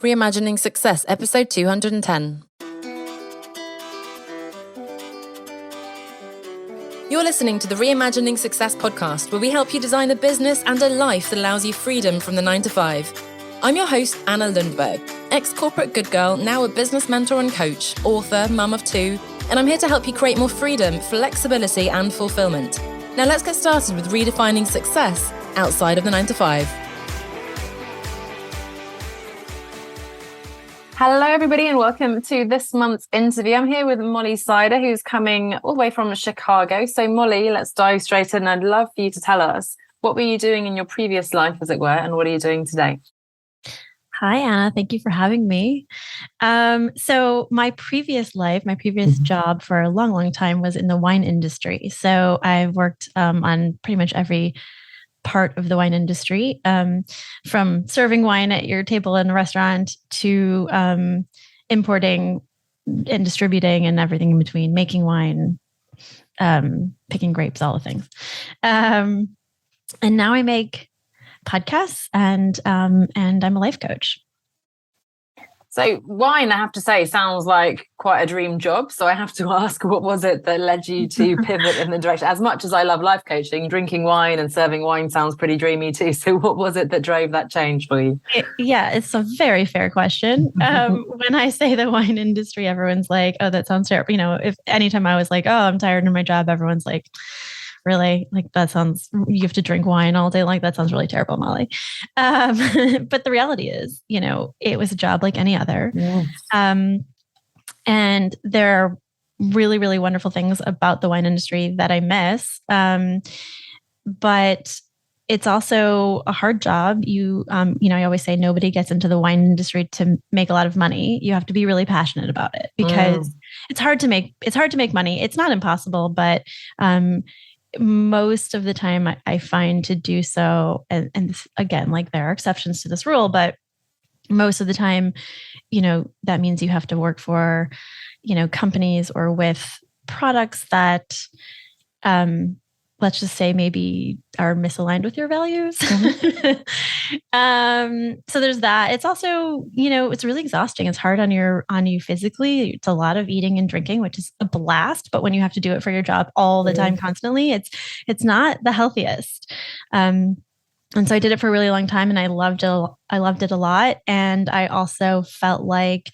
Reimagining Success, episode 210. You're listening to the Reimagining Success podcast, where we help you design a business and a life that allows you freedom from the 9 to 5. I'm your host, Anna Lundberg, ex-corporate good girl, now a business mentor and coach, author, mum of 2, and I'm here to help you create more freedom, flexibility, and fulfillment. Now let's get started with redefining success outside of the 9 to 5. Hello, everybody, and welcome to this month's interview. I'm here with Molly Sider, who's coming all the way from Chicago. So, Molly, let's dive straight in. I'd love for you to tell us, what were you doing in your previous life, as it were, and what are you doing today? Hi, Anna. Thank you for having me. So my previous job for a long, long time was in the wine industry. So I've worked on pretty much every part of the wine industry, from serving wine at your table in a restaurant to importing and distributing and everything in between, making wine, picking grapes, all the things. And now I make podcasts and I'm a life coach. So wine, I have to say, sounds like quite a dream job. So I have to ask, what was it that led you to pivot in the direction? As much as I love life coaching, drinking wine and serving wine sounds pretty dreamy too. So what was it that drove that change for you? It's a very fair question. When I say the wine industry, everyone's like, oh, that sounds terrible. You know, if anytime I was like, oh, I'm tired of my job, everyone's like, really? Like, that sounds, you have to drink wine all day. Like, that sounds really terrible, Molly. But the reality is, you know, it was a job like any other. Yes. And there are really, really wonderful things about the wine industry that I miss. But it's also a hard job. I always say nobody gets into the wine industry to make a lot of money. You have to be really passionate about it because it's hard to make money. It's not impossible, but, most of the time I find to do so, and again, like, there are exceptions to this rule, but most of the time, you know, that means you have to work for, you know, companies or with products that, let's just say maybe are misaligned with your values. So there's that. It's also, you know, it's really exhausting. It's hard on you physically. It's a lot of eating and drinking, which is a blast. But when you have to do it for your job all the time, constantly, it's not the healthiest. And so I did it for a really long time and I loved it a lot. And I also felt like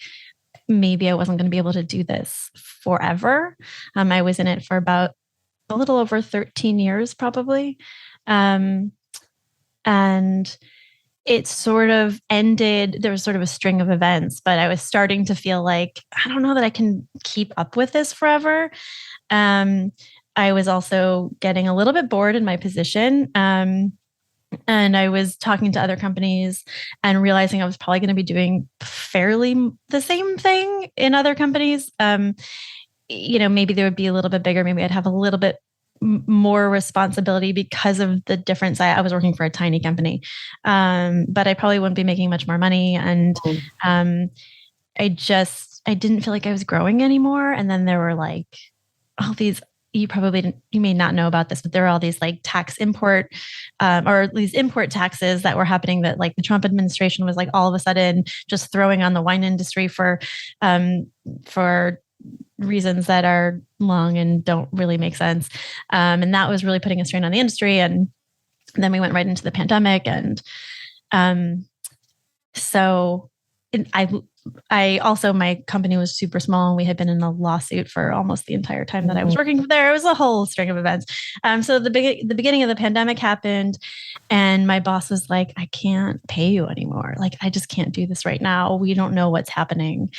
maybe I wasn't going to be able to do this forever. I was in it for about a little over 13 years, probably. And it sort of ended. There was sort of a string of events, but I was starting to feel like, I don't know that I can keep up with this forever. I was also getting a little bit bored in my position. And I was talking to other companies and realizing I was probably going to be doing fairly the same thing in other companies. You know, maybe they would be a little bit bigger. Maybe I'd have a little bbit more responsibility because of the difference. I was working for a tiny company, but I probably wouldn't be making much more money. And I didn't feel like I was growing anymore. And then there were like all these, you may not know about this, but there were all these like tax import, or these import taxes that were happening that like the Trump administration was like all of a sudden just throwing on the wine industry for reasons that are long and don't really make sense. And that was really putting a strain on the industry. And then we went right into the pandemic. And I also, my company was super small and we had been in a lawsuit for almost the entire time that I was working there. It was a whole string of events. So the beginning of the pandemic happened and my boss was like, I can't pay you anymore. Like, I just can't do this right now. We don't know what's happening.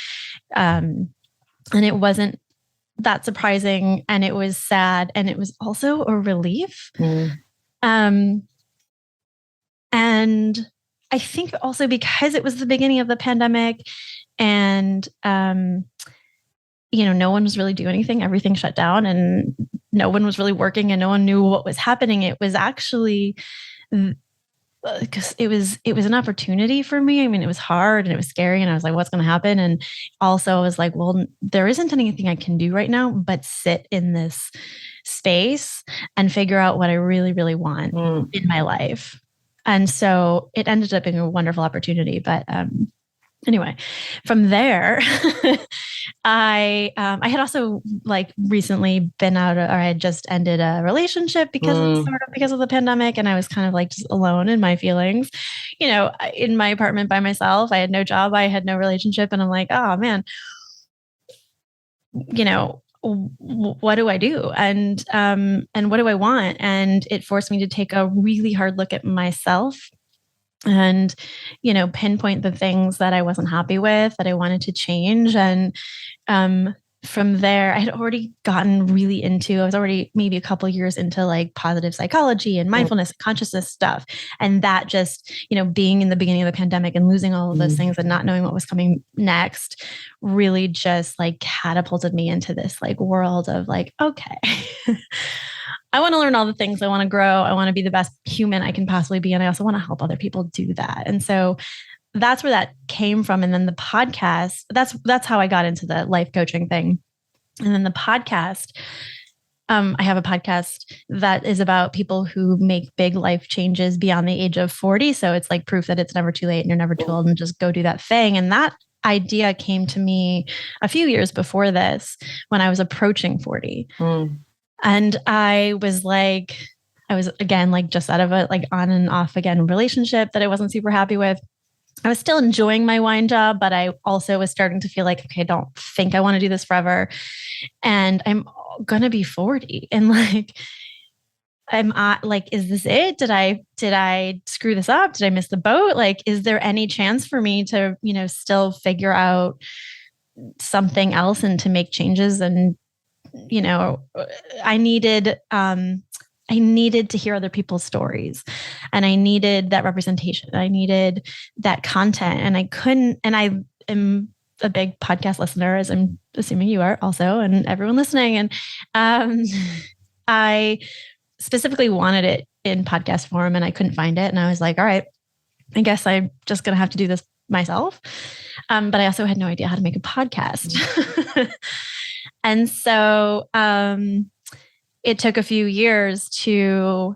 And it wasn't that surprising, and it was sad, and it was also a relief. And I think also because it was the beginning of the pandemic and, you know, no one was really doing anything. Everything shut down and no one was really working and no one knew what was happening. It was actually, because it was an opportunity for me. I mean, it was hard and it was scary and I was like, what's going to happen? And also I was like, well, there isn't anything I can do right now, but sit in this space and figure out what I really, really want in my life. And so it ended up being a wonderful opportunity, but Anyway, from there, I had also like recently been out, or I had just ended a relationship because of the pandemic, and I was kind of like just alone in my feelings, in my apartment by myself. I had no job, I had no relationship, and I'm like, oh man, what do I do? And what do I want? And it forced me to take a really hard look at myself and, pinpoint the things that I wasn't happy with, that I wanted to change. And from there, I had already gotten really into, I was already maybe a couple of years into like positive psychology and mindfulness and consciousness stuff. And that just, being in the beginning of the pandemic and losing all of those things and not knowing what was coming next really just like catapulted me into this like world of like, okay, I want to learn all the things. I want to grow. I want to be the best human I can possibly be. And I also want to help other people do that. And so that's where that came from. And then the podcast, that's how I got into the life coaching thing. And then the podcast, I have a podcast that is about people who make big life changes beyond the age of 40. So it's like proof that it's never too late and you're never too old, and just go do that thing. And that idea came to me a few years before this, when I was approaching 40. And I was again, like just out of a like on and off again relationship that I wasn't super happy with. I was still enjoying my wine job, but I also was starting to feel like, okay, I don't think I want to do this forever. And I'm going to be 40. And like, I'm like, is this it? Did I screw this up? Did I miss the boat? Like, is there any chance for me to, still figure out something else and to make changes? And I needed to hear other people's stories, and I needed that representation. I needed that content, and I couldn't, and I am a big podcast listener, as I'm assuming you are also, and everyone listening. And I specifically wanted it in podcast form, and I couldn't find it. And I was like, all right, I guess I'm just going to have to do this myself. But I also had no idea how to make a podcast. And so it took a few years to,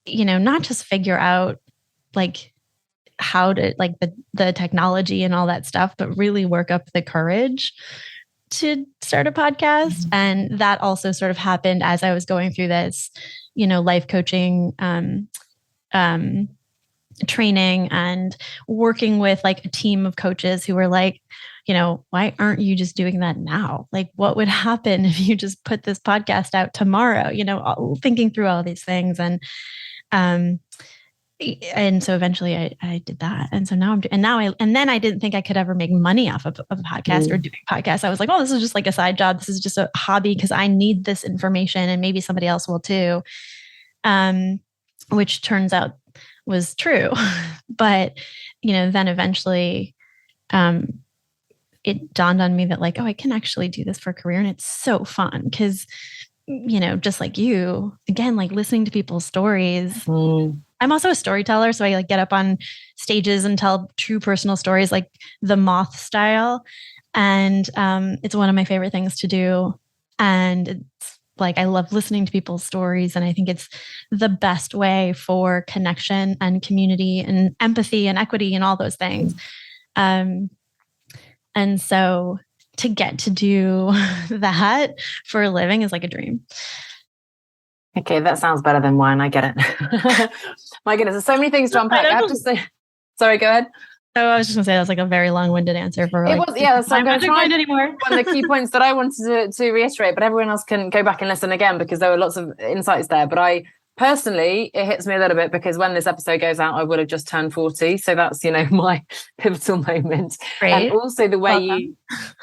not just figure out like how to like the technology and all that stuff, but really work up the courage to start a podcast. And that also sort of happened as I was going through this, life coaching training, and working with like a team of coaches who were like, why aren't you just doing that now? Like, what would happen if you just put this podcast out tomorrow? Thinking through all these things. And so eventually I did that. And so now then I didn't think I could ever make money off of a podcast or doing podcasts. I was like, oh, this is just like a side job. This is just a hobby because I need this information, and maybe somebody else will too. Which turns out was true. But, then eventually, it dawned on me that like, oh, I can actually do this for a career. And it's so fun because, just like you, again, like listening to people's stories. I'm also a storyteller. So I like get up on stages and tell true personal stories, like the Moth style. And it's one of my favorite things to do. And it's like, I love listening to people's stories. And I think it's the best way for connection and community and empathy and equity and all those things. And so to get to do that for a living is like a dream. Okay, that sounds better than wine. I get it. My goodness, there's so many things to unpack. I have to say, sorry, go ahead. So I was just going to say that was like a very long-winded answer for like, it was, yeah. So I'm going to try anymore. One of the key points that I wanted to reiterate, but everyone else can go back and listen again because there were lots of insights there. But I personally, it hits me a little bit because when this episode goes out, I would have just turned 40. So that's, my pivotal moment. Great. And also the way you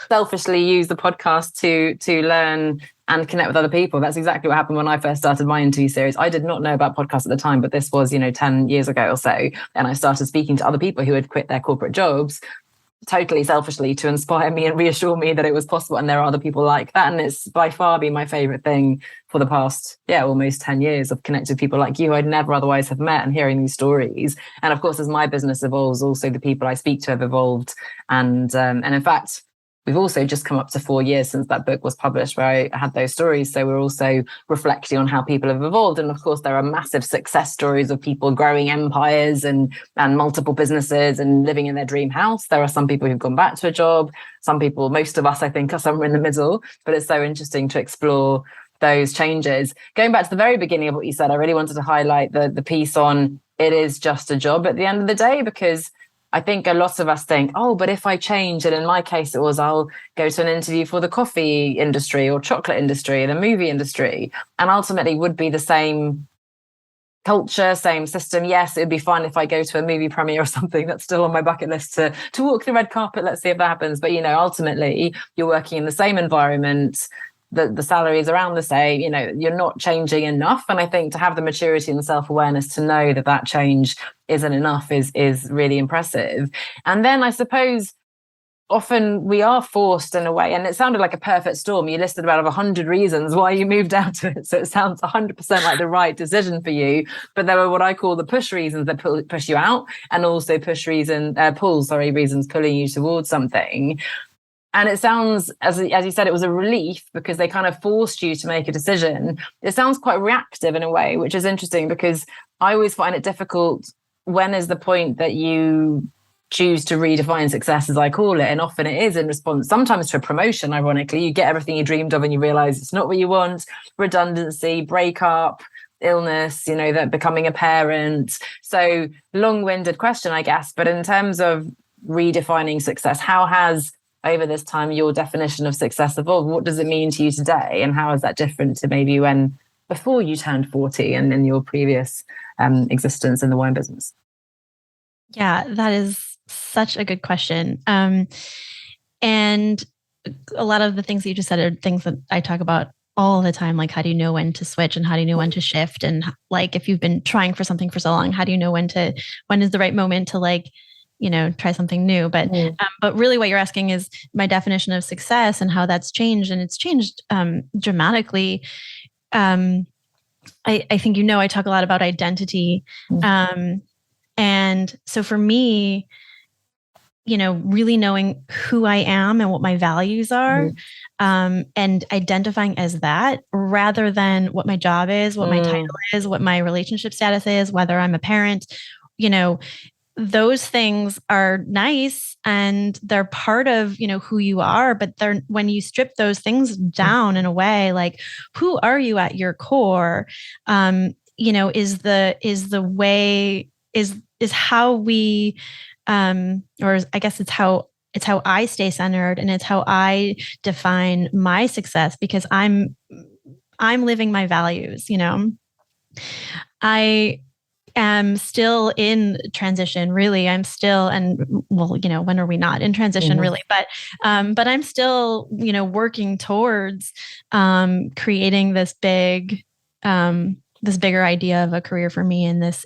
selfishly use the podcast to learn and connect with other people. That's exactly what happened when I first started my interview series. I did not know about podcasts at the time, but this was, 10 years ago or so. And I started speaking to other people who had quit their corporate jobs totally selfishly to inspire me and reassure me that it was possible. And there are other people like that. And it's by far been my favorite thing for the past, almost 10 years of connecting with people like you I'd never otherwise have met and hearing these stories. And of course, as my business evolves, also the people I speak to have evolved. And in fact, we've also just come up to 4 years since that book was published where I had those stories. So we're also reflecting on how people have evolved. And of course, there are massive success stories of people growing empires and multiple businesses and living in their dream house. There are some people who've gone back to a job. Some people, most of us, I think, are somewhere in the middle. But it's so interesting to explore those changes. Going back to the very beginning of what you said, I really wanted to highlight the piece on it is just a job at the end of the day, because I think a lot of us think, oh, but if I change, and in my case, it was I'll go to an interview for the coffee industry or chocolate industry, the movie industry, and ultimately would be the same culture, same system. Yes, it'd be fun if I go to a movie premiere or something. That's still on my bucket list to walk the red carpet. Let's see if that happens. But, ultimately, you're working in the same environment. The salary is around the same, you're not changing enough. And I think to have the maturity and the self-awareness to know that change isn't enough is really impressive. And then I suppose often we are forced in a way, and it sounded like a perfect storm. You listed about 100 reasons why you moved out of it. So it sounds 100% like the right decision for you. But there were what I call the push reasons that push you out, and also reasons pulling you towards something. And it sounds, as you said, it was a relief because they kind of forced you to make a decision. It sounds quite reactive in a way, which is interesting because I always find it difficult. When is the point that you choose to redefine success, as I call it? And often it is in response, sometimes to a promotion, ironically. You get everything you dreamed of and you realize it's not what you want. Redundancy, breakup, illness, that becoming a parent. So long-winded question, I guess. But in terms of redefining success, how has over this time your definition of success evolved? What does it mean to you today, and how is that different to maybe when before you turned 40 and in your previous existence in the wine business? Yeah, that is such a good question. And a lot of the things that you just said are things that I talk about all the time. Like, how do you know when to switch, and how do you know when to shift? And like, if you've been trying for something for so long, how do you know when is the right moment to try something new? But really what you're asking is my definition of success and how that's changed. And it's changed dramatically. I think, I talk a lot about identity. And so for me, really knowing who I am and what my values are, and identifying as that rather than what my job is, what my title is, what my relationship status is, whether I'm a parent, those things are nice and they're part of, who you are, but when you strip those things down in a way, like, who are you at your core, is how we, or I guess it's how I stay centered, and it's how I define my success, because I'm living my values. I am still in transition, really. I'm still, when are we not in transition, really? But I'm still, working towards creating this bigger idea of a career for me in this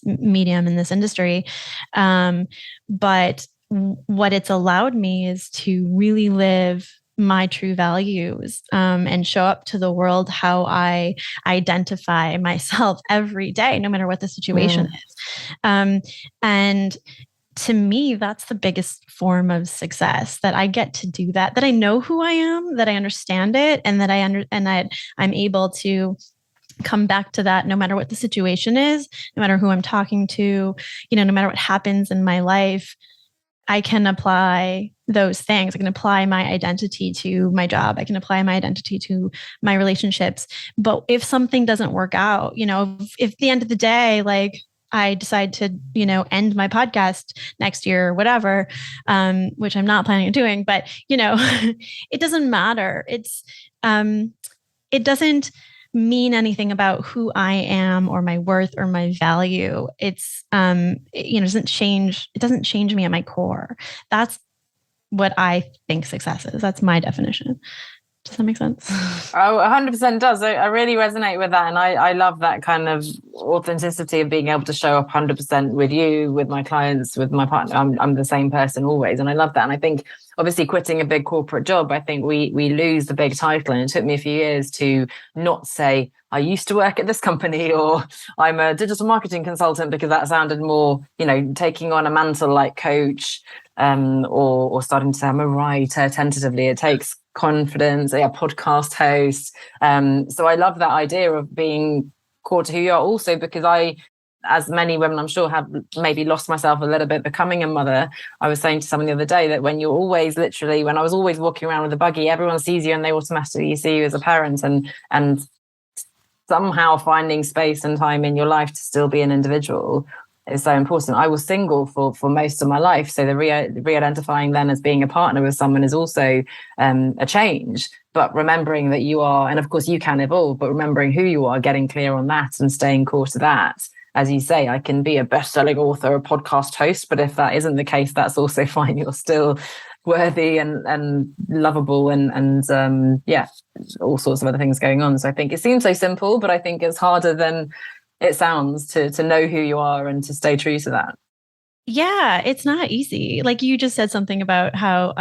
medium, in this industry. But what it's allowed me is to really live my true values, and show up to the world how I identify myself every day, no matter what the situation is. And to me, that's the biggest form of success, that I get to do that I know who I am, that I understand it, and that I'm able to come back to that no matter what the situation is, no matter who I'm talking to, no matter what happens in my life. I can apply those things. I can apply my identity to my job. I can apply my identity to my relationships. But if something doesn't work out, if at the end of the day, like, I decide to, end my podcast next year or whatever, which I'm not planning on doing, but, it doesn't matter. It doesn't mean anything about who I am or my worth or my value. It's, it doesn't change me at my core. That's what I think success is. That's my definition. Does that make sense? Oh, 100% does. I really resonate with that. And I love that kind of authenticity of being able to show up 100% with you, with my clients, with my partner. I'm the same person always. And I love that. And I think obviously quitting a big corporate job, I think we lose the big title. And it took me a few years to not say, I used to work at this company, or I'm a digital marketing consultant, because that sounded more, taking on a mantle like coach, or starting to say I'm a writer tentatively. It takes confidence, a podcast host. So I love that idea of being core to who you are, also because I, as many women I'm sure, have maybe lost myself a little bit becoming a mother. I was saying to someone the other day that when you're always when I was always walking around with a buggy, everyone sees you and they automatically see you as a parent, and somehow finding space and time in your life to still be an individual is so important. I was single for most of my life, so the re-identifying then as being a partner with someone is also a change. But remembering that you are, and of course you can evolve, but remembering who you are, getting clear on that and staying core to that. As you say, I can be a best-selling author, a podcast host, but if that isn't the case, that's also fine. You're still worthy and lovable, and all sorts of other things going on. So I think it seems so simple, but I think it's harder than it sounds to know who you are and to stay true to that. Yeah, it's not easy. Like you just said something about how,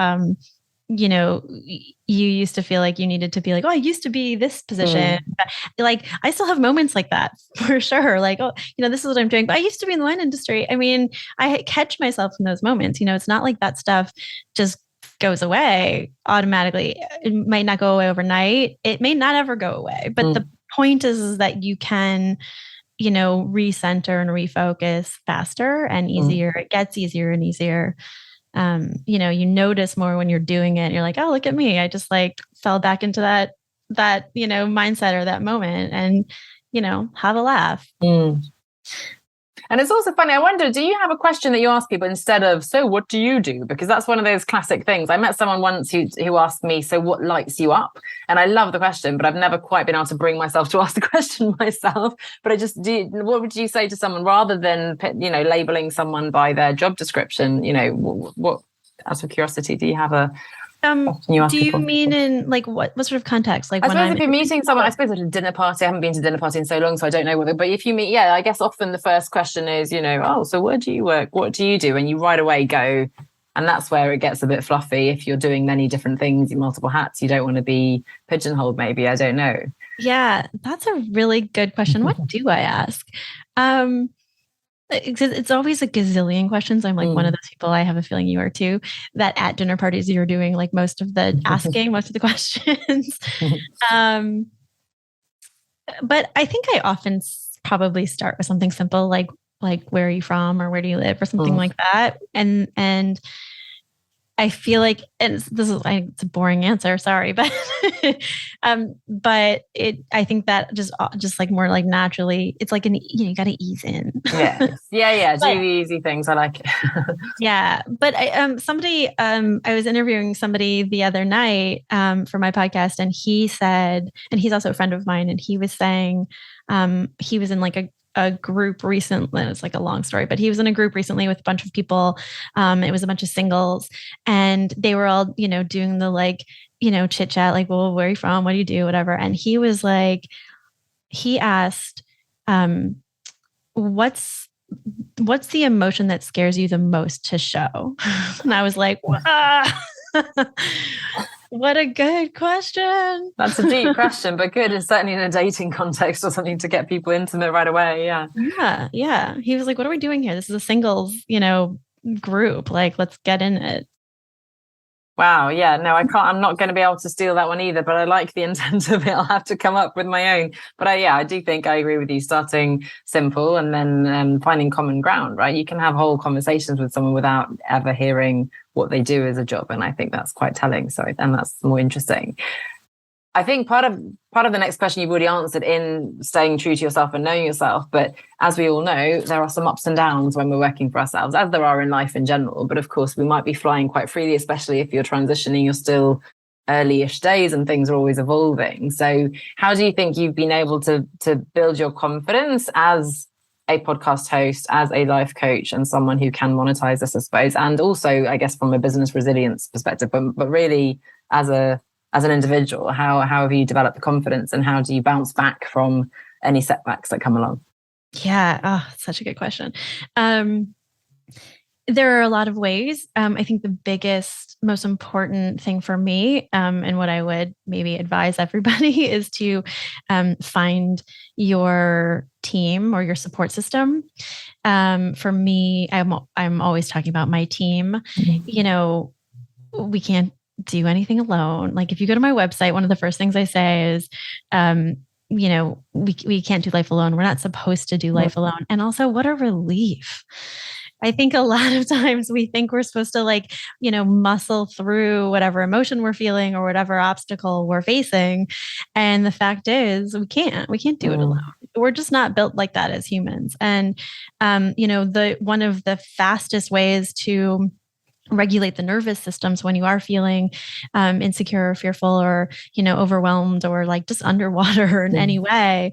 you used to feel like you needed to be like, oh, I used to be this position. But like, I still have moments like that for sure. Like, oh, this is what I'm doing. But I used to be in the wine industry. I mean, I catch myself in those moments. It's not like that stuff just goes away automatically. It might not go away overnight. It may not ever go away. But the point is that you can, recenter and refocus faster and easier. It gets easier and easier. You notice more when you're doing it. You're like, oh, look at me. I just fell back into that mindset or that moment, and, have a laugh. And it's also funny, I wonder, do you have a question that you ask people instead of, so what do you do? Because that's one of those classic things. I met someone once who asked me, so what lights you up? And I love the question, but I've never quite been able to bring myself to ask the question myself. But what would you say to someone rather than, labeling someone by their job description? What, out of curiosity, do you have a... do you mean in what sort of context? I suppose if you're meeting someone, I suppose at a dinner party, I haven't been to a dinner party in so long, so I don't know whether, but if you meet, I guess often the first question is, oh, so where do you work? What do you do? And you right away go, and that's where it gets a bit fluffy. If you're doing many different things, multiple hats, you don't want to be pigeonholed, maybe, I don't know. Yeah, that's a really good question. What do I ask? It's always a gazillion questions. I'm one of those people, I have a feeling you are too, that at dinner parties you're doing most of the asking, most of the questions. But I think I often probably start with something simple, like where are you from, or where do you live, or something like that. And I feel like, and it's a boring answer, sorry, but but I think that just more naturally, it's you got to ease in. Yeah. Do the easy things. I like it. Yeah, but I was interviewing somebody the other night for my podcast, and he said, and he's also a friend of mine, and he was saying he was in a group recently. It's a long story, but he was in a group recently with a bunch of people. It was a bunch of singles, and they were all, doing the chit chat, well, where are you from? What do you do? Whatever. And he was he asked, what's the emotion that scares you the most to show? And I was like, what a good question. That's a deep question, but good. It's certainly in a dating context or something to get people intimate right away. Yeah. He was like, what are we doing here? This is a singles, group. Let's get in it. Wow. Yeah. No, I can't. I'm not going to be able to steal that one either, but I like the intent of it. I'll have to come up with my own. But I do think I agree with you, starting simple and then finding common ground, right? You can have whole conversations with someone without ever hearing what they do as a job. And I think that's quite telling. And that's more interesting. I think part of the next question you've already answered in staying true to yourself and knowing yourself. But as we all know, there are some ups and downs when we're working for ourselves, as there are in life in general. But of course, we might be flying quite freely, especially if you're transitioning, you're still early-ish days and things are always evolving. So how do you think you've been able to build your confidence as a podcast host, as a life coach, and someone who can monetize this, I suppose, and also, I guess, from a business resilience perspective, but really as a as an individual? How have you developed the confidence, and how do you bounce back from any setbacks that come along? Yeah, such a good question. There are a lot of ways. I think the biggest, most important thing for me, and what I would maybe advise everybody is to find your team or your support system. For me, I'm always talking about my team. You know, we can't do anything alone. Like if you go to my website, one of the first things I say is, you know, we can't do life alone. We're not supposed to do life alone. And also, what a relief. I think a lot of times we think we're supposed to like, you know, muscle through whatever emotion we're feeling or whatever obstacle we're facing. And the fact is we can't do it alone. We're just not built like that as humans. And, you know, one of the fastest ways to regulate the nervous systems when you are feeling insecure or fearful or, you know, overwhelmed or like just underwater in any way.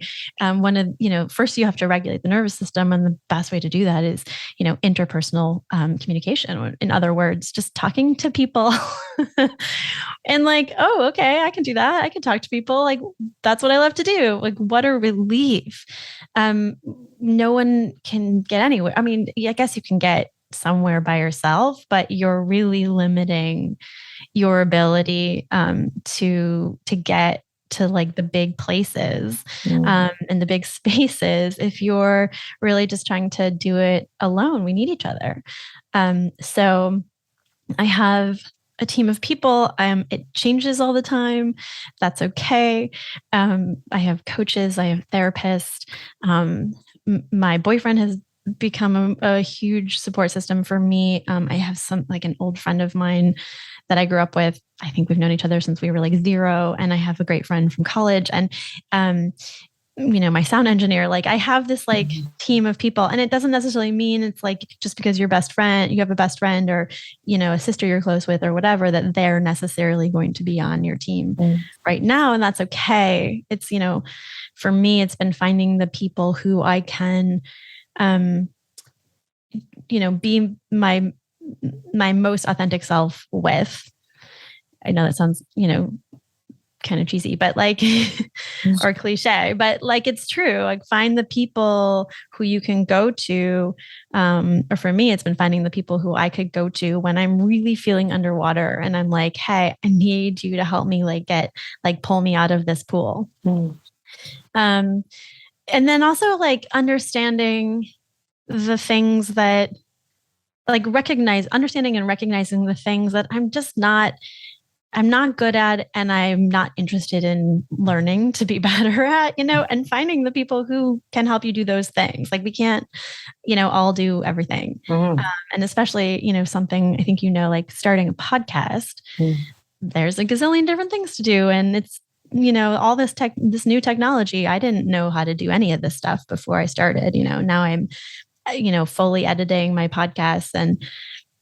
First you have to regulate the nervous system. And the best way to do that is, you know, interpersonal communication. In other words, just talking to people and like, oh, okay, I can do that. I can talk to people. Like, that's what I love to do. Like, what a relief. No one can get anywhere. I mean, I guess you can get somewhere by yourself, but you're really limiting your ability to get to like the big places and the big spaces if you're really just trying to do it alone. We need each other. So I have a team of people. It changes all the time. That's okay. I have coaches. I have therapists. My boyfriend has become a huge support system for me. I have an old friend of mine that I grew up with. I think we've known each other since we were like 0. And I have a great friend from college. And, you know, my sound engineer, like I have this like team of people, and it doesn't necessarily mean it's like just because you have a best friend or, you know, a sister you're close with or whatever, that they're necessarily going to be on your team right now. And that's okay. It's, you know, for me, it's been finding the people who I can, you know, be my most authentic self with. I know that sounds, you know, kind of cheesy, but like, or cliche, but like, it's true. Like find the people who you can go to. Or for me, it's been finding the people who I could go to when I'm really feeling underwater and I'm like, hey, I need you to help me pull me out of this pool. And then also like understanding the things that understanding and recognizing the things that I'm not good at and I'm not interested in learning to be better at, you know, and finding the people who can help you do those things. Like we can't, you know, all do everything. And especially, you know, something I think, you know, like starting a podcast, there's a gazillion different things to do. And it's, you know, all this new technology, I didn't know how to do any of this stuff before I started, you know, now I'm, you know, fully editing my podcasts and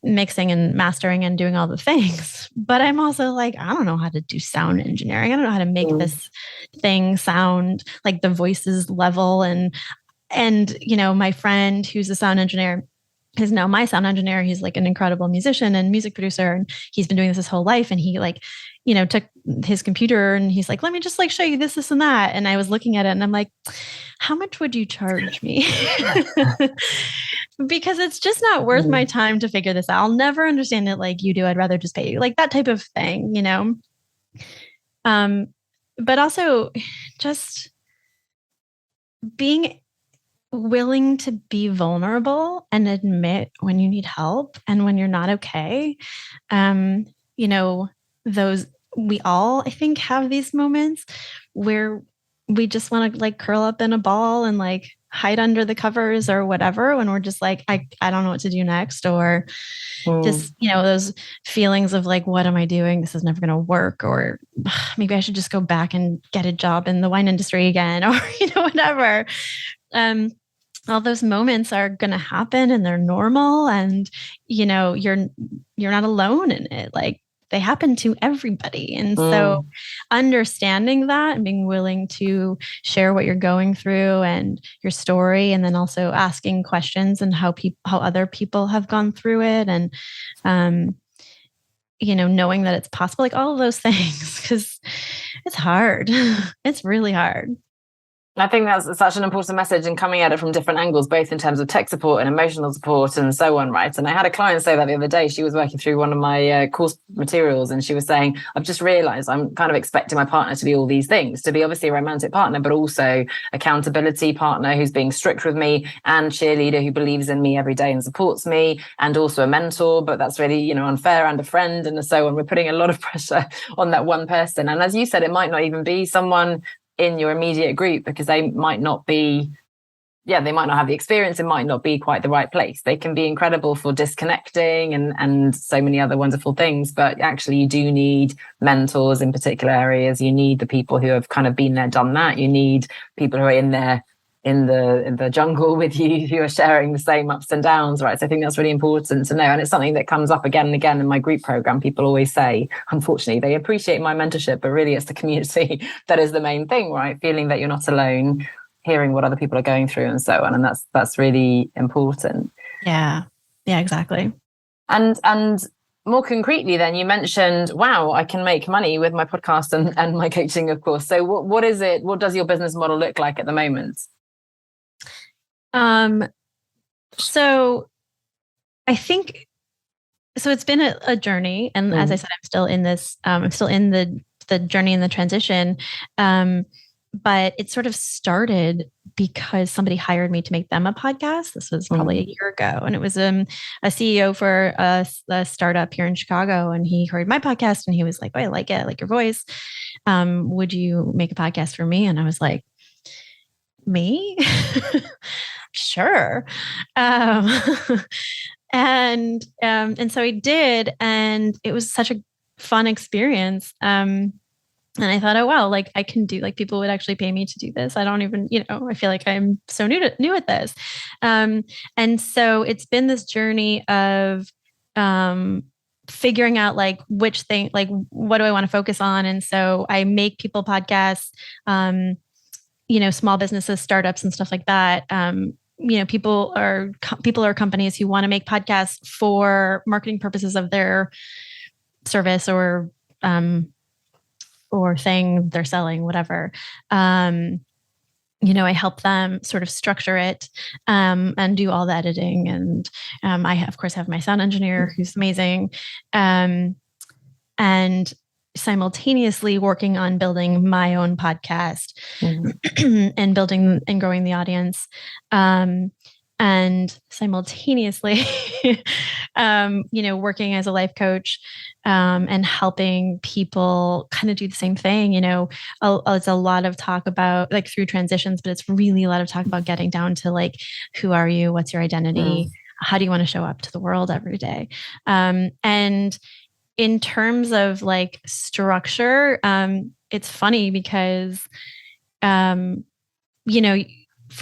mixing and mastering and doing all the things. But I'm also like, I don't know how to do sound engineering. I don't know how to make this thing sound like the voices level. And, you know, my friend who's a sound engineer is now my sound engineer. He's like an incredible musician and music producer. And he's been doing this his whole life. And he like, you know, took his computer and he's like, let me just like show you this and that. And I was looking at it and I'm like, how much would you charge me? Because it's just not worth my time to figure this out. I'll never understand it like you do. I'd rather just pay you, like that type of thing, you know? But also just being willing to be vulnerable and admit when you need help and when you're not okay. You know, we all, I think, have these moments where we just want to like curl up in a ball and like hide under the covers or whatever when we're just like, I don't know what to do next, or just, you know, those feelings of like, what am I doing? This is never going to work. Or maybe I should just go back and get a job in the wine industry again, or, you know, whatever. All those moments are going to happen and they're normal. And, you know, you're not alone in it. Like they happen to everybody. And so understanding that and being willing to share what you're going through and your story, and then also asking questions and how other people have gone through it. And, knowing that it's possible, like all of those things, because it's hard. It's really hard. I think that's such an important message, and coming at it from different angles, both in terms of tech support and emotional support and so on, right? And I had a client say that the other day. She was working through one of my course materials, and she was saying, I've just realized I'm kind of expecting my partner to be all these things, to be obviously a romantic partner, but also accountability partner who's being strict with me, and cheerleader who believes in me every day and supports me, and also a mentor, but that's really, unfair, and a friend, and so on. We're putting a lot of pressure on that one person. And as you said, it might not even be someone in your immediate group, because they might not have the experience. It might not be quite the right place. They can be incredible for disconnecting and so many other wonderful things, but actually you do need mentors in particular areas. You need the people who have kind of been there, done that. You need people who are in the jungle with you, who are sharing the same ups and downs, right? So I think that's really important to know. And it's something that comes up again and again in my group program. People always say, unfortunately, they appreciate my mentorship, but really it's the community that is the main thing, right? Feeling that you're not alone, hearing what other people are going through and so on. And that's really important. Yeah, exactly. And more concretely, then, you mentioned, wow, I can make money with my podcast and my coaching, of course. So what is it? What does your business model look like at the moment? So I think, so it's been a journey. And as I said, I'm still in this, I'm still in the journey and the transition. But it sort of started because somebody hired me to make them a podcast. This was probably a year ago. And it was a CEO for a startup here in Chicago. And he heard my podcast and he was like, oh, I like it. I like your voice. Would you make a podcast for me? And I was like, me? Sure. And so I did, and it was such a fun experience. And I thought, oh, wow, like I can do, like people would actually pay me to do this. I don't even, I feel like I'm so new at this. And so it's been this journey of figuring out like which thing, like what do I want to focus on? And so I make people podcasts, small businesses, startups and stuff like that. People are companies who want to make podcasts for marketing purposes of their service or thing they're selling, whatever. I help them sort of structure it and do all the editing. And I, of course, have my sound engineer who's amazing. And simultaneously working on building my own podcast and building and growing the audience. And simultaneously, working as a life coach and helping people kind of do the same thing. It's a lot of talk about like through transitions, but it's really a lot of talk about getting down to like, who are you? What's your identity? How do you want to show up to the world every day? And in terms of like structure, it's funny because, for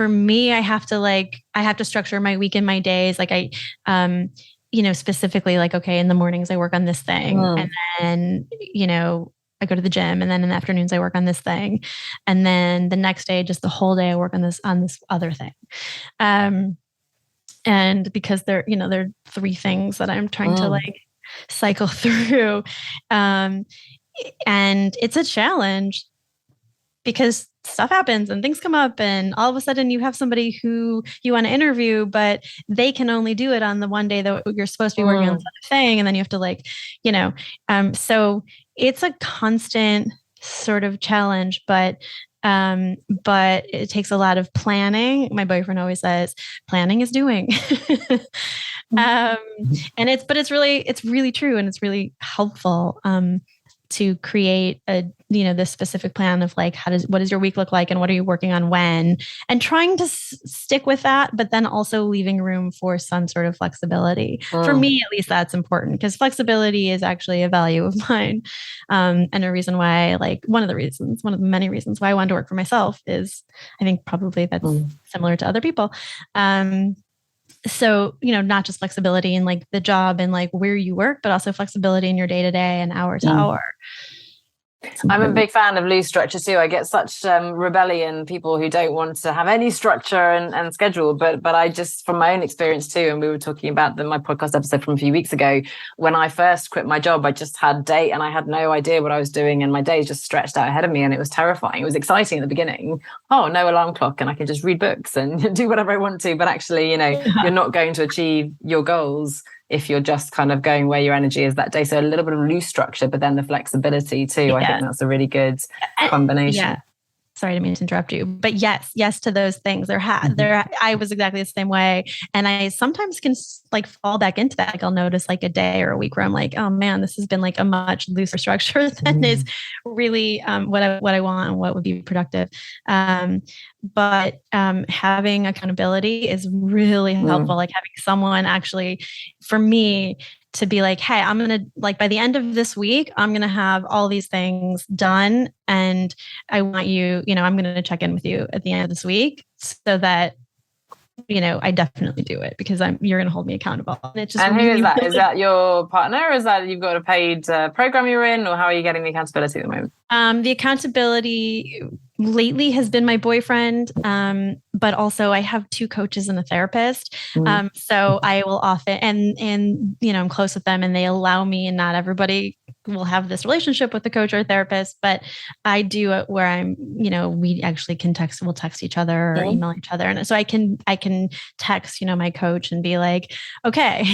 me, I have to structure my week and my days. Like specifically like, okay, in the mornings I work on this thing and then, I go to the gym, and then in the afternoons I work on this thing. And then the next day, just the whole day I work on this other thing. And because there are three things that I'm trying to like cycle through. And it's a challenge because stuff happens and things come up, and all of a sudden you have somebody who you want to interview, but they can only do it on the one day that you're supposed to be working on this other thing. And then you have to so it's a constant sort of challenge, but it takes a lot of planning. My boyfriend always says, planning is doing. And it's really true. And it's really helpful, to create this specific plan of like, what does your week look like? And what are you working on when, and trying to stick with that, but then also leaving room for some sort of flexibility. For me, at least, that's important, because flexibility is actually a value of mine. And a reason why, like one of the many reasons why I wanted to work for myself is, I think probably that's similar to other people. So, not just flexibility in like the job and like where you work, but also flexibility in your day to day and hour to hour. I'm a big fan of loose structure too. I get such rebellion, people who don't want to have any structure and schedule. But I just, from my own experience too, and we were talking about my podcast episode from a few weeks ago, when I first quit my job, I just had date and I had no idea what I was doing, and my days just stretched out ahead of me, and it was terrifying. It was exciting at the beginning. Oh, no alarm clock, and I can just read books and do whatever I want to. But actually, you're not going to achieve your goals if you're just kind of going where your energy is that day. So a little bit of loose structure, but then the flexibility too. Yeah. I think that's a really good combination. Yeah. Sorry, I didn't mean to interrupt you, but yes to those things. I was exactly the same way. And I sometimes can like fall back into that. Like I'll notice like a day or a week where I'm like, oh man, this has been like a much looser structure than is really what I want and what would be productive. But having accountability is really helpful. Like having someone actually, for me, to be like, hey, I'm going to like by the end of this week, I'm going to have all these things done. And I want you, I'm going to check in with you at the end of this week so that, I definitely do it because you're going to hold me accountable. And it's just who is that? Is that your partner? Or is that you've got a paid program you're in, or how are you getting the accountability at the moment? The accountability lately has been my boyfriend. But also I have 2 coaches and a therapist. So I will often, and I'm close with them and they allow me, and not everybody will have this relationship with the coach or therapist, but I do it where I'm, we actually we'll text each other or email each other. And so I can text, my coach and be like, okay,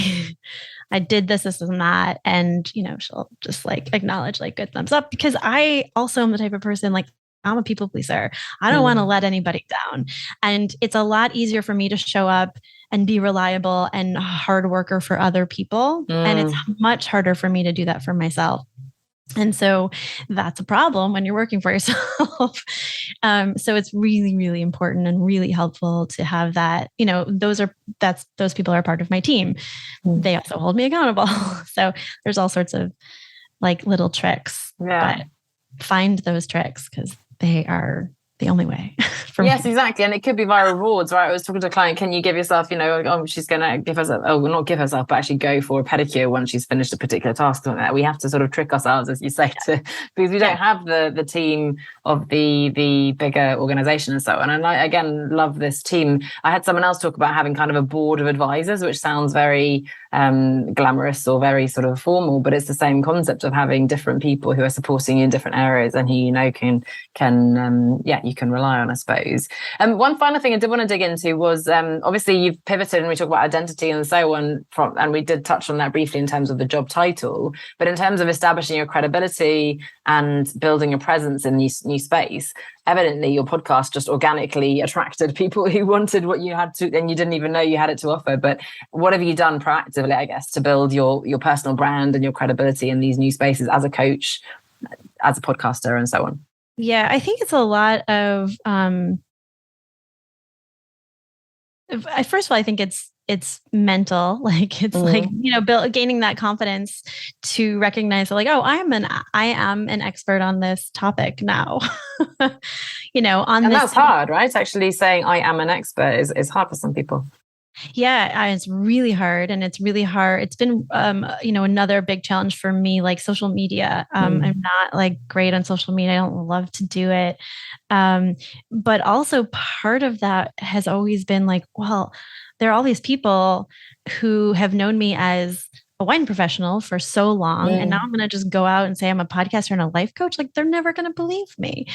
I did this and that. And, she'll just like acknowledge like good thumbs up, because I also am the type of person, like, I'm a people pleaser. I don't want to let anybody down. And it's a lot easier for me to show up and be reliable and a hard worker for other people. And it's much harder for me to do that for myself. And so that's a problem when you're working for yourself. So it's really, really important and really helpful to have that, those people are part of my team. They also hold me accountable. So there's all sorts of like little tricks, but find those tricks because they are the only way. Yes, exactly. And it could be via rewards, right? I was talking to a client, can you give yourself, she's going to give herself, not give herself, but actually go for a pedicure once she's finished a particular task. Something like that. We have to sort of trick ourselves, as you say, because we don't have the team of the bigger organization and so on. And I, again, love this team. I had someone else talk about having kind of a board of advisors, which sounds very glamorous or very sort of formal, but it's the same concept of having different people who are supporting you in different areas and who you can rely on, I suppose. One final thing I did want to dig into was obviously you've pivoted and we talk about identity and so on and we did touch on that briefly in terms of the job title, but in terms of establishing your credibility and building a presence in this new space, evidently your podcast just organically attracted people who wanted what you had to, and you didn't even know you had it to offer. But what have you done proactively, I guess, to build your personal brand and your credibility in these new spaces as a coach, as a podcaster and so on? Yeah, I think it's a lot of, first of all, I think it's mental, like it's like, gaining that confidence to recognize that like, oh, I am an expert on this topic now, and that's hard, right? Actually saying I am an expert is hard for some people. Yeah, it's really hard. And it's really hard. It's been, another big challenge for me, like social media. I'm not like great on social media. I don't love to do it. But also part of that has always been like, well, there are all these people who have known me as a wine professional for so long. And now I'm going to just go out and say I'm a podcaster and a life coach. Like they're never going to believe me.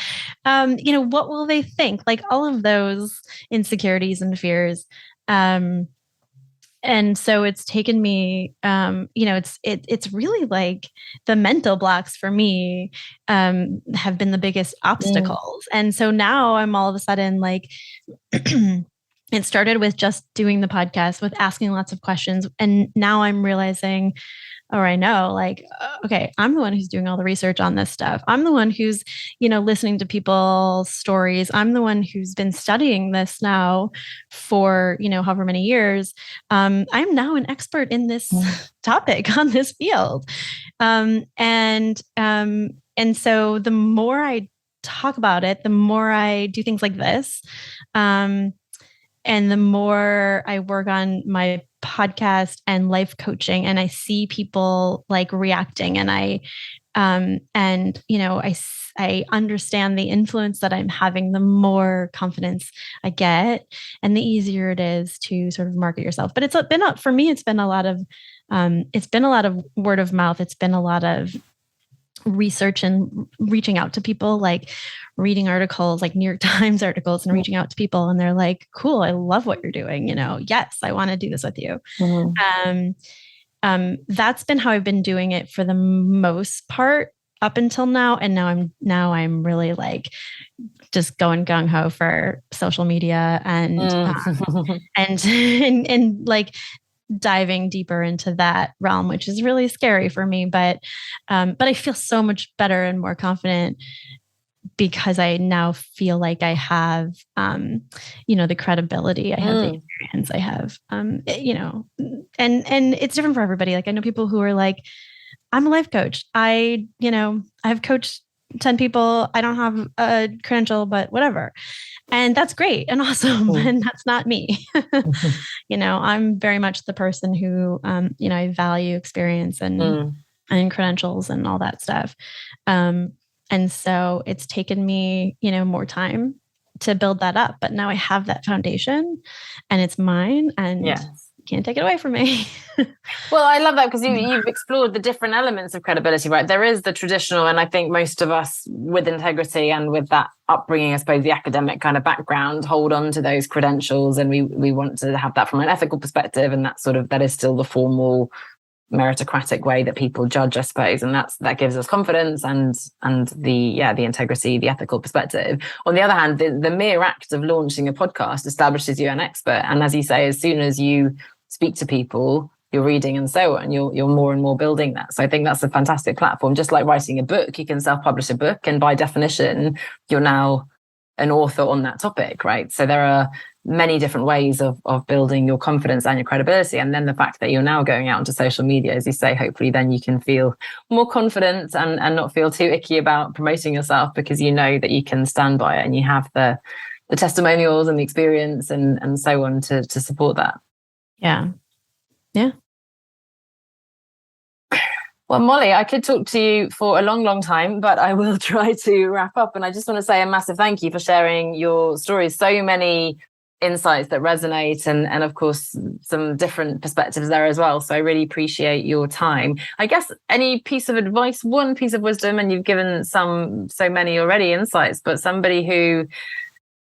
What will they think? Like all of those insecurities and fears. And so it's taken me, it's really like the mental blocks for me, have been the biggest obstacles. And so now I'm all of a sudden like, it started with just doing the podcast with asking lots of questions. And now I'm realizing, or I know like, okay, I'm the one who's doing all the research on this stuff. I'm the one who's, listening to people's stories. I'm the one who's been studying this now for, however many years. I'm now an expert in this topic on this field. And so the more I talk about it, the more I do things like this, and the more I work on my podcast and life coaching, and I see people like reacting, and I understand the influence that I'm having, the more confidence I get, and the easier it is to sort of market yourself. But it's been for me, it's been a lot of word of mouth. It's been a lot of research and reaching out to people, like reading articles, like New York Times articles, and reaching out to people, and they're like, cool, I love what you're doing. Yes, I want to do this with you. That's been how I've been doing it for the most part up until now. And now I'm really like just going gung ho for social media and like diving deeper into that realm, which is really scary for me. But I feel so much better and more confident because I now feel like I have, the credibility, I have the experience, I have, and it's different for everybody. Like I know people who are like, I'm a life coach. I've coached 10 people. I don't have a credential, but whatever. And that's great and awesome. And that's not me. I'm very much the person who, I value experience and credentials and all that stuff. And so it's taken me, more time to build that up. But now I have that foundation and it's mine, and you can't take it away from me. Well, I love that because you've explored the different elements of credibility, right? There is the traditional, and I think most of us with integrity and with that upbringing, I suppose the academic kind of background, hold on to those credentials, and we want to have that from an ethical perspective, and that is still the formal meritocratic way that people judge, I suppose, and that gives us confidence and the integrity, the ethical perspective. On the other hand, the mere act of launching a podcast establishes you an expert, and as you say, as soon as you speak to people, you're reading and so on, you're more and more building that. So I think that's a fantastic platform. Just like writing a book, you can self-publish a book, and by definition, you're now an author on that topic, right? So there are many different ways of building your confidence and your credibility. And then the fact that you're now going out into social media, as you say, hopefully then you can feel more confident and not feel too icky about promoting yourself, because you know that you can stand by it and you have the testimonials and the experience and so on to support that. Yeah. Well, Molly, I could talk to you for a long, long time, but I will try to wrap up. And I just want to say a massive thank you for sharing your stories. So many insights that resonate and of course, some different perspectives there as well. So I really appreciate your time. I guess any piece of advice, one piece of wisdom, and you've given so many already insights, but somebody who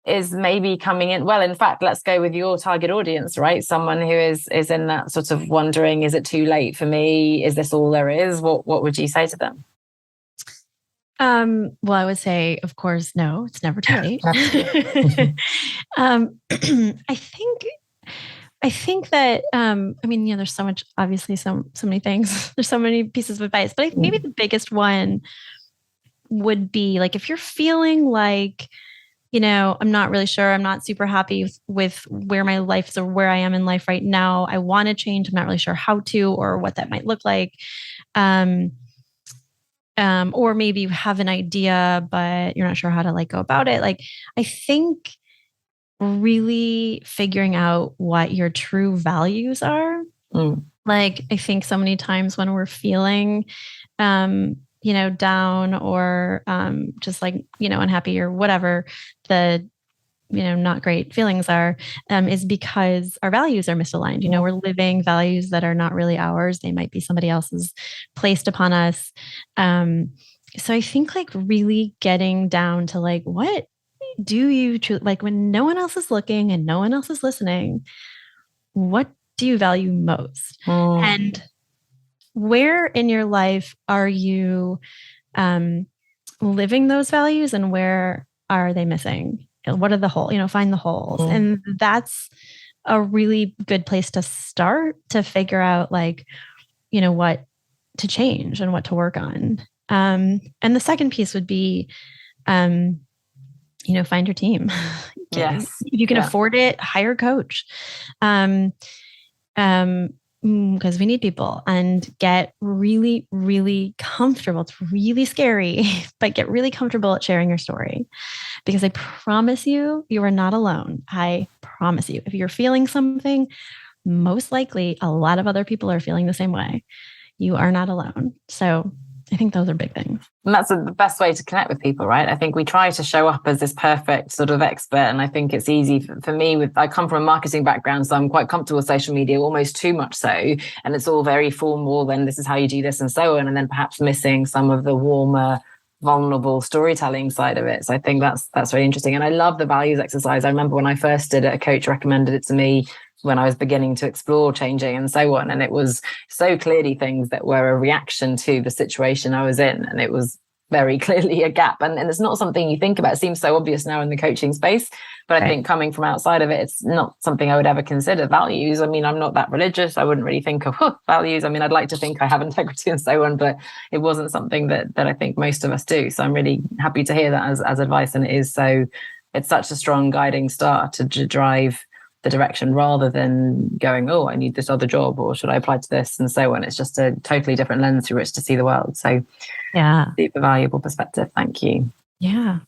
is maybe coming in, well, in fact, let's go with your target audience, right? Someone who is in that sort of wondering, is it too late for me? Is this all there is? What would you say to them? Well, I would say, of course, no, it's never too late. I think that, there's so much, obviously so many things, there's so many pieces of advice, but maybe the biggest one would be like, if you're feeling like, I'm not really sure, I'm not super happy with where my life is or where I am in life right now, I want to change, I'm not really sure how to or what that might look like. Or maybe you have an idea, but you're not sure how to like go about it. Like, I think really figuring out what your true values are. Like, I think so many times when we're feeling, down or just like, unhappy or whatever the, not great feelings are, is because our values are misaligned. We're living values that are not really ours. They might be somebody else's placed upon us. So I think like really getting down to like, what do you like when no one else is looking and no one else is listening, what do you value most? And where in your life are you living those values and where are they missing? What are the holes? Find the holes. And that's a really good place to start to figure out like, what to change and what to work on. And the second piece would be, find your team. Yes. If you can afford it, hire a coach. because we need people, and get really, really comfortable. It's really scary, but get really comfortable at sharing your story, because I promise you, you are not alone. I promise you, if you're feeling something, most likely a lot of other people are feeling the same way. You are not alone. So I think those are big things. And that's the best way to connect with people, right? I think we try to show up as this perfect sort of expert. And I think it's easy for me I come from a marketing background, so I'm quite comfortable with social media, almost too much so. And it's all very formal, and this is how you do this and so on. And then perhaps missing some of the warmer, vulnerable storytelling side of it. So I think that's very interesting. And I love the values exercise. I remember when I first did it, a coach recommended it to me when I was beginning to explore changing and so on. And it was so clearly things that were a reaction to the situation I was in. And it was very clearly a gap. And it's not something you think about. It seems so obvious now in the coaching space. But I think coming from outside of it, it's not something I would ever consider. Values, I mean, I'm not that religious. I wouldn't really think of values. I mean, I'd like to think I have integrity and so on, but it wasn't something that I think most of us do. So I'm really happy to hear that as advice. And it's such a strong guiding star to drive the direction, rather than going, oh, I need this other job, or should I apply to this and so on. It's just a totally different lens through which to see the world. So super valuable perspective. Thank you. Yeah.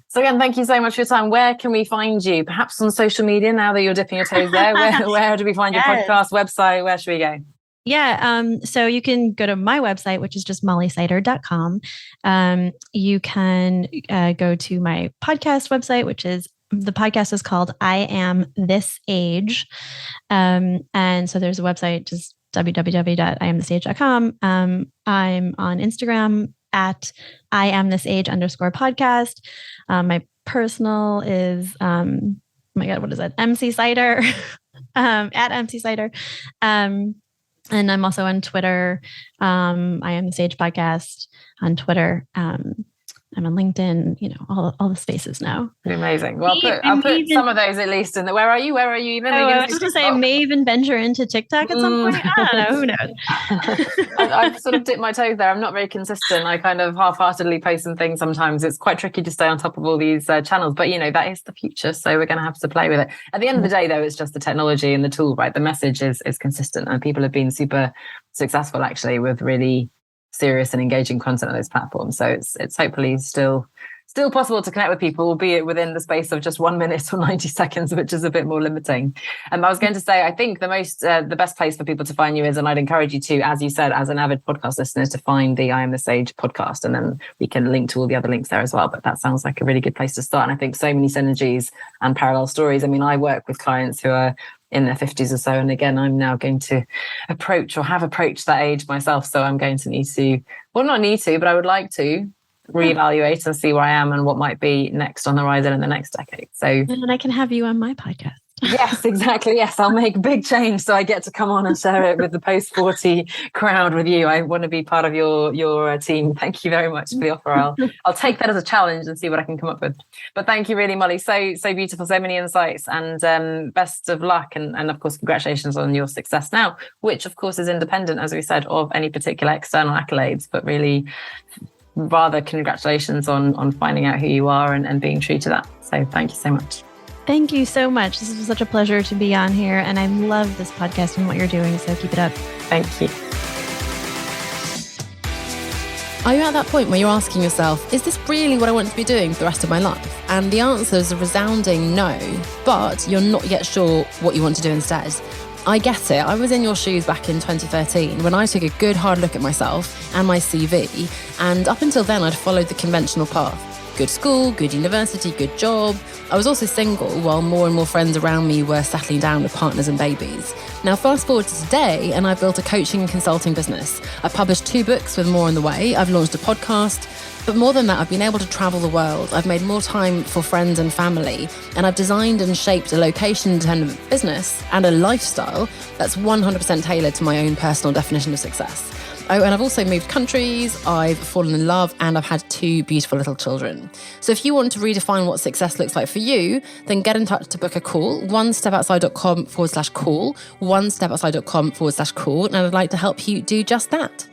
So again, thank you so much for your time. Where can we find you? Perhaps on social media, now that you're dipping your toes there. Where do we find your podcast, website? Where should we go? Yeah. So you can go to my website, which is just mollysider.com. You can go to my podcast website, which is, the podcast is called I Am This Age. And so there's a website, just www.iamthisage.com. I'm on Instagram at IamThisAge_podcast. My personal is, oh my God, what is it? MC Cider, at MC Cider. And I'm also on Twitter. I Am This Age podcast on Twitter. I'm on LinkedIn, all the spaces now. Amazing. Well, I'll put some of those at least in the, where are you even? I was going to say, I may even venture into TikTok at some point. I don't know, who knows? I've sort of dipped my toes there. I'm not very consistent. I kind of half-heartedly post some things sometimes. It's quite tricky to stay on top of all these channels, but that is the future. So we're going to have to play with it. At the end of the day, though, it's just the technology and the tool, right? The message is consistent, and people have been super successful actually with really serious and engaging content on those platforms. So it's hopefully still possible to connect with people, albeit within the space of just 1 minute or 90 seconds, which is a bit more limiting. I was going to say, I think the best place for people to find you is, and I'd encourage you to, as you said, as an avid podcast listener, to find the I Am This Age podcast, and then we can link to all the other links there as well. But that sounds like a really good place to start. And I think so many synergies and parallel stories. I mean, I work with clients who are in their 50s or so. And again, I'm now going to approach, or have approached, that age myself. So I'm going to need to, well, not need to, but I would like to reevaluate and see where I am and what might be next on the horizon in the next decade. So, and I can have you on my podcast. Yes, exactly. Yes, I'll make a big change so I get to come on and share it with the post-40 crowd with you. I want to be part of your team. Thank you very much for the offer. I'll take that as a challenge and see what I can come up with. But thank you really, Molly. So beautiful, so many insights, and best of luck. And of course, congratulations on your success now, which of course is independent, as we said, of any particular external accolades, but really rather congratulations on finding out who you are and being true to that. So thank you so much. Thank you so much. This was such a pleasure to be on here, and I love this podcast and what you're doing, so keep it up. Thank you. Are you at that point where you're asking yourself, is this really what I want to be doing for the rest of my life? And the answer is a resounding no, but you're not yet sure what you want to do instead. I get it. I was in your shoes back in 2013 when I took a good hard look at myself and my CV, and up until then I'd followed the conventional path. Good school, good university, good job. I was also single while more and more friends around me were settling down with partners and babies. Now fast forward to today and I've built a coaching and consulting business. I've published 2 books with more on the way. I've launched a podcast. But more than that, I've been able to travel the world. I've made more time for friends and family. And I've designed and shaped a location-dependent business and a lifestyle that's 100% tailored to my own personal definition of success. Oh, and I've also moved countries, I've fallen in love, and I've had 2 beautiful little children. So if you want to redefine what success looks like for you, then get in touch to book a call, onestepoutside.com/call, onestepoutside.com/call, and I'd like to help you do just that.